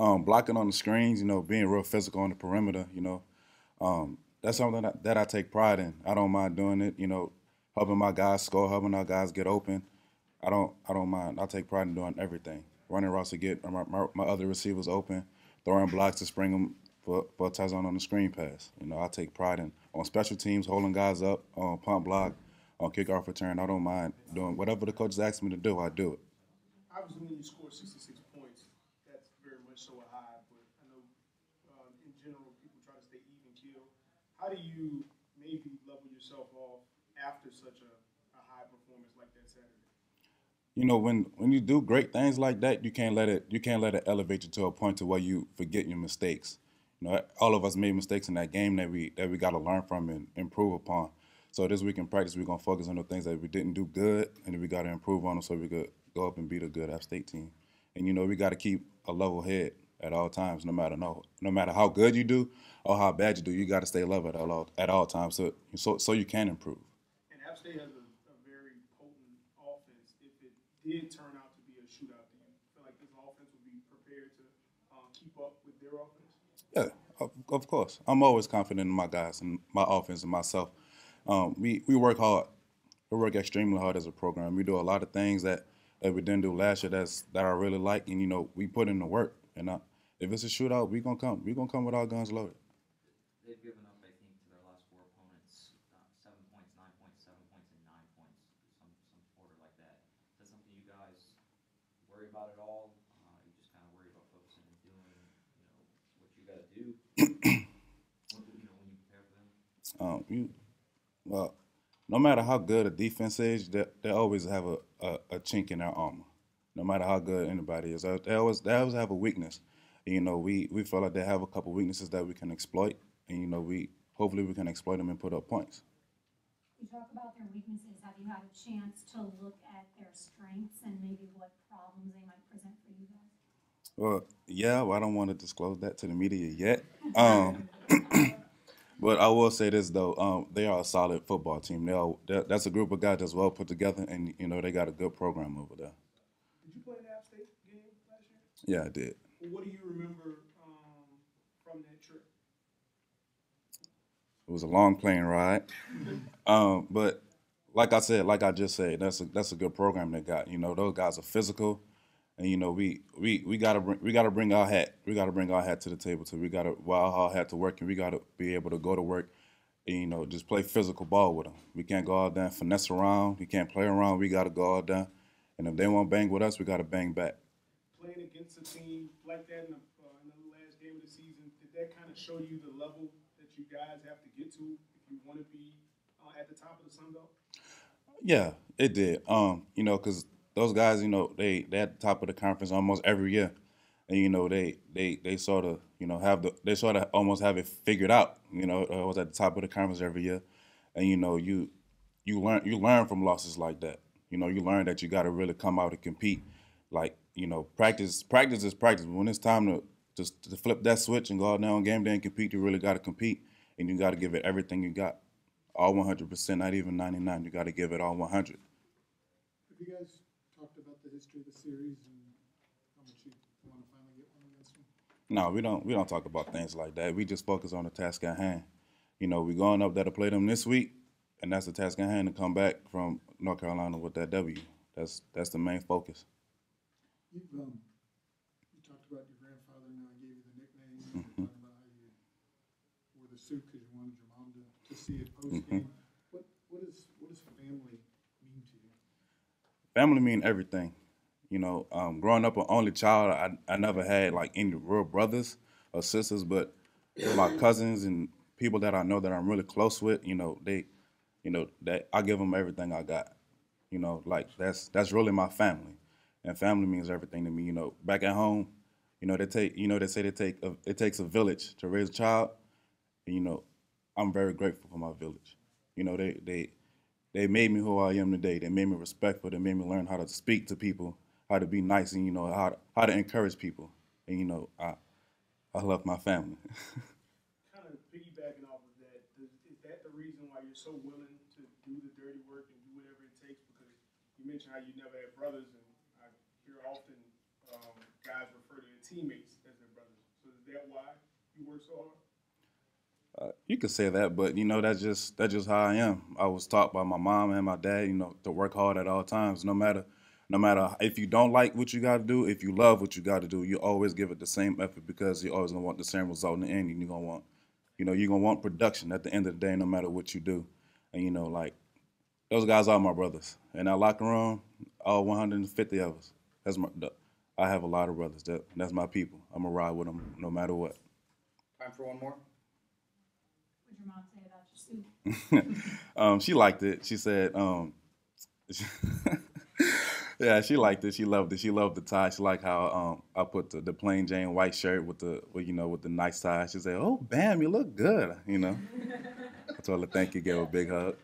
Blocking on the screens, being real physical on the perimeter, that's something that I take pride in. I don't mind doing it, helping my guys score, helping our guys get open. I don't mind. I take pride in doing everything. Running routes to get my other receivers open, throwing blocks to spring them for a touchdown on the screen pass. I take pride in on special teams, holding guys up, on punt block, on kickoff return. I don't mind doing whatever the coaches ask me to do. I do it. Obviously, when you score 66 points, that's very much so a high. But I know in general, people try to stay even keel. How do you maybe level yourself off after such a high performance like that Saturday? When you do great things like that, you can't let it elevate you to a point to where you forget your mistakes. All of us made mistakes in that game that we got to learn from and improve upon. So this week in practice, we're gonna focus on the things that we didn't do good, and then we got to improve on them so we could go up and beat a good App State team. And we got to keep a level head at all times, no matter how good you do or how bad you do. You got to stay level at all times, so you can improve. And App State has a very potent offense. If it did turn out to be a shootout, do you feel like this offense would be prepared to keep up with their offense? Yeah, of course. I'm always confident in my guys and my offense and myself. We work hard. We work extremely hard as a program. We do a lot of things that we didn't do last year that I really like, and we put in the work. And if it's a shootout, we gonna come. We gonna come with our guns loaded. They've given up, I think, to their last four opponents, 7 points, 9 points, 7 points, and 9 points. Some quarter like that. Is that something you guys worry about at all? You just kind of worry about focusing and doing, what you got to do. When you prepare for them. You well, no matter how good a defense is, they always have a chink in their armor. No matter how good anybody is, they always have a weakness. And, we feel like they have a couple weaknesses that we can exploit, and we hopefully we can exploit them and put up points. You talk about their weaknesses. Have you had a chance to look at their strengths and maybe what problems they might present for you Well, yeah, well, I don't want to disclose that to the media yet. Um, but I will say this though, they are a solid football team. That's a group of guys that's well put together, and they got a good program over there. Did you play an App State game last year? Yeah, I did. Well, what do you remember from that trip? It was a long plane ride, but like I just said, that's a good program they got. Those guys are physical, and we gotta bring our hat. We gotta bring our hat to the table too. We gotta wear our hat to work, and we gotta be able to go to work and just play physical ball with them. We can't go out there and finesse around. We can't play around. We gotta go out there, and if they want to bang with us, we gotta bang back. Playing against a team like that in the last game of the season, did that kind of show you the level that you guys have to get to if you want to be at the top of the Sun Belt? Yeah, it did. Because those guys, they at the top of the conference almost every year, and they sort of they sort of almost have it figured out. I was at the top of the conference every year, and you learn from losses like that. You learn that you got to really come out and compete. Like practice is practice. When it's time to flip that switch and go out there on game day and compete, you really got to compete, and you got to give it everything you got, all 100%, not even 99. You got to give it all 100. Have you guys talked about the history of the series and how much you want to finally get one against them? No, we don't talk about things like that. We just focus on the task at hand. We going up there to play them this week, and that's the task at hand to come back from North Carolina with that W. That's the main focus. You talked about your grandfather and I gave you the nickname. You Hmm. talked about how you wore the suit because you wanted your mom to see it post Hmm. game. What does family mean to you? Family mean everything. Growing up an only child, I never had like any real brothers or sisters, but my cousins and people that I know that I'm really close with, that I give them everything I got. Like that's really my family, and family means everything to me. Back at home, they say it takes a village to raise a child, and I'm very grateful for my village. They made me who I am today. They made me respectful. They made me learn how to speak to people, how to be nice, and how to encourage people. And I love my family. Kind of piggybacking off of that, is that the reason why you're so willing to do the dirty work and do whatever it takes? Because you mentioned how you never had brothers, and I hear often guys refer to their teammates as their you work so hard? You could say that, but you know that's just how I am. I was taught by my mom and my dad, you know, to work hard at all times, no matter if you don't like what you got to do, if you love what you got to do, you always give it the same effort because you're always gonna want the same result in the end, and you're gonna want production at the end of the day, no matter what you do, and you know, like those guys are my brothers, in our locker room, all 150 of us. I have a lot of brothers. That's my people. I'm gonna ride with them no matter what. Time for one more. What'd your mom say about your suit? She liked it. She said, yeah, she liked it. She loved it. She loved the tie. She liked how I put the plain Jane white shirt with the nice tie. She said, "Oh, bam, you look good." You know. I told her thank you. Gave her a big hug.